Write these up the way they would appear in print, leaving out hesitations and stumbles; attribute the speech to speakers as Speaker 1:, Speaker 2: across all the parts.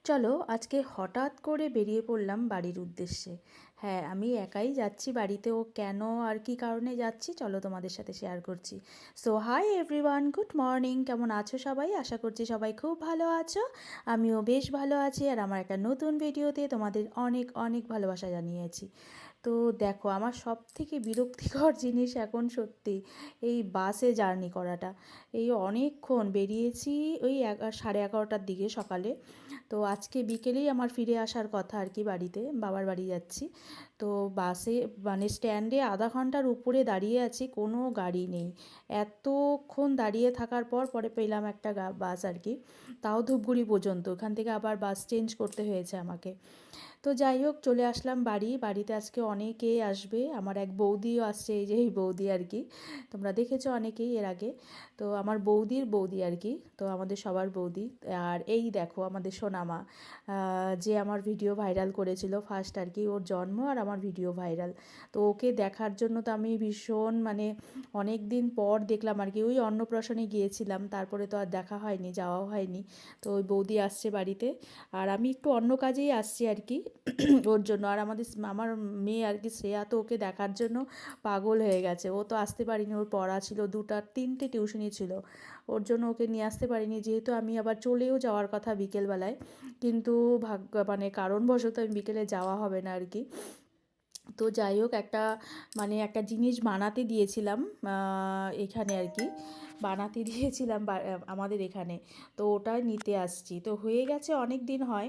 Speaker 1: চলো আজকে হঠাৎ করে বেরিয়ে পড়লাম বাড়ির উদ্দেশ্যে। হ্যাঁ, আমি একাই যাচ্ছি বাড়িতে। ও কেন আর কি কারণে যাচ্ছি চলো তোমাদের সাথে শেয়ার করছি। So hi everyone, good morning. কেমন আছো সবাই? আশা করছি সবাই খুব ভালো আছো। আমিও বেশ ভালো আছি। আর আমার একটা নতুন ভিডিওতে তোমাদের অনেক অনেক ভালোবাসা জানিয়েছি। তো দেখো, আমার সব থেকে বিরক্তিকর জিনিস এখন সত্যি এই বাসে জার্নি করাটা। এই অনেকক্ষণ বেরিয়েছি, ওই 11:30টার দিকে সকালে। তো আজকে বিকেলেই আমার ফিরে আসার কথা আর কি, বাড়িতে বাবার বাড়ি যাচ্ছি। তো বাসে মানে স্ট্যান্ডে আধা ঘন্টার উপরে দাঁড়িয়ে আছি, কোনো গাড়ি নেই। এতক্ষণ দাঁড়িয়ে থাকার পর পরে পেলাম একটা বাস আর কি, তাও ধূপগুড়ি পর্যন্ত। ওখান থেকে আবার বাস চেঞ্জ করতে হয়েছে আমাকে। তো যাই হোক, চলে আসলাম বাড়িতে আজকে অনেকেই আসবে। আমার এক বৌদিও আসছে, এই যে এই বৌদি আর কি, তোমরা দেখেছো অনেকেই এর আগে। তো আমার বৌদির বৌদি আর কি, তো আমাদের সবার বৌদি। আর এই দেখো আমাদের সোনামা, যে আমার ভিডিও ভাইরাল করেছিল ফার্স্ট আর কি, ওর জন্ম আর আমার ভিডিও ভাইরাল। তো ওকে দেখার জন্য তো আমি ভীষণ মানে অনেক দিন পর দেখলাম আর কি। ওই অন্নপ্রাশনে গিয়েছিলাম, তারপরে তো আর দেখা হয়নি, যাওয়াও হয়নি। তো ওই বৌদি আসছে বাড়িতে, আর আমি একটু অন্য কাজেই আসছি আর কি ওর জন্য। আর আমার মেয়ে আর কি শ্রেয়া, তো ওকে দেখার জন্য পাগল হয়ে গেছে। ও তো আসতে পারিনি, ওর পড়া ছিল, 3টে টিউশনি ছিল, ওর জন্য ওকে নিয়ে আসতে পারিনি। যেহেতু আমি আবার চলেও যাওয়ার কথা বিকেলবেলায়, কিন্তু ভাগ্য মানে কারণবশত আমি বিকেলে যাওয়া হবে না আর কি। তো যাই হোক, একটা জিনিস বানাতে দিয়েছিলাম এখানে আর কি, বানাতে দিয়েছিলাম আমাদের এখানে। তো ওটা নিতে আসছি, তো হয়ে গেছে অনেক দিন হয়।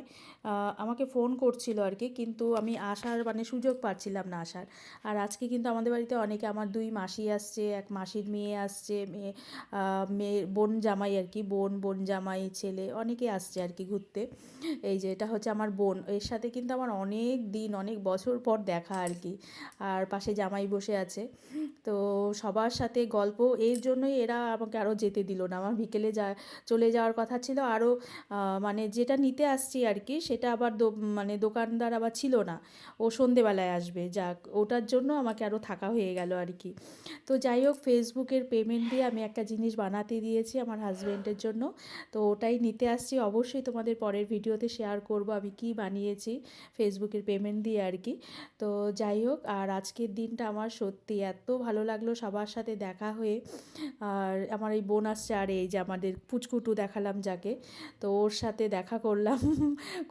Speaker 1: আমাকে ফোন করছিল আর কি, কিন্তু আমি আসার মানে সুযোগ পাচ্ছিলাম না আসার। আর আজকে কিন্তু আমাদের বাড়িতে অনেকে, আমার 2 মাসি আসছে, এক মাসির মেয়ে আসছে, মেয়ে বোন জামাই আর কি, বোন জামাই ছেলে, অনেকে আসছে আর কি ঘুরতে। এই যে এটা হচ্ছে আমার বোন, এর সাথে কিন্তু আমার অনেক দিন অনেক বছর পর দেখা আর কি। আর পাশে জামাই বসে আছে। তো সবার সাথে গল্প, এর জন্যই এরা আমাকে আরও যেতে দিল না। আমার বিকেলে চলে যাওয়ার কথা ছিল আরও। মানে যেটা নিতে আসছি আর কি, সেটা আবার মানে দোকানদার আবার ছিল না, ও সন্ধেবেলায় আসবে, যাক ওটার জন্য আমাকে আরও থাকা হয়ে গেল আর কি। তো যাই হোক, ফেসবুকের পেমেন্ট দিয়ে আমি একটা জিনিস বানাতে দিয়েছি আমার হাজব্যান্ডের জন্য। তো ওটাই নিতে আসছি, অবশ্যই তোমাদের পরের ভিডিওতে শেয়ার করব আমি কি বানিয়েছি ফেসবুকের পেমেন্ট দিয়ে আর কি। তো যাই হোক, আর আজকের দিনটা আমার সত্যি এত ভালো লাগলো সবার সাথে দেখা হয়ে। আর আমার এই বোন আসছে, আর এই যে আমাদের পুচকুটু দেখালাম যাকে, তো ওর সাথে দেখা করলাম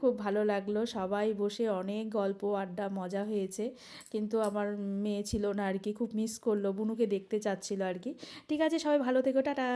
Speaker 1: খুব ভালো লাগলো। সবাই বসে অনেক গল্প আড্ডা মজা হয়েছে। কিন্তু আমার মেয়ে ছিল না আর কি, খুব মিস করলো, বুনুকে দেখতে চাচ্ছিল আর কি। ঠিক আছে, সবাই ভালো থেকো, টাটা।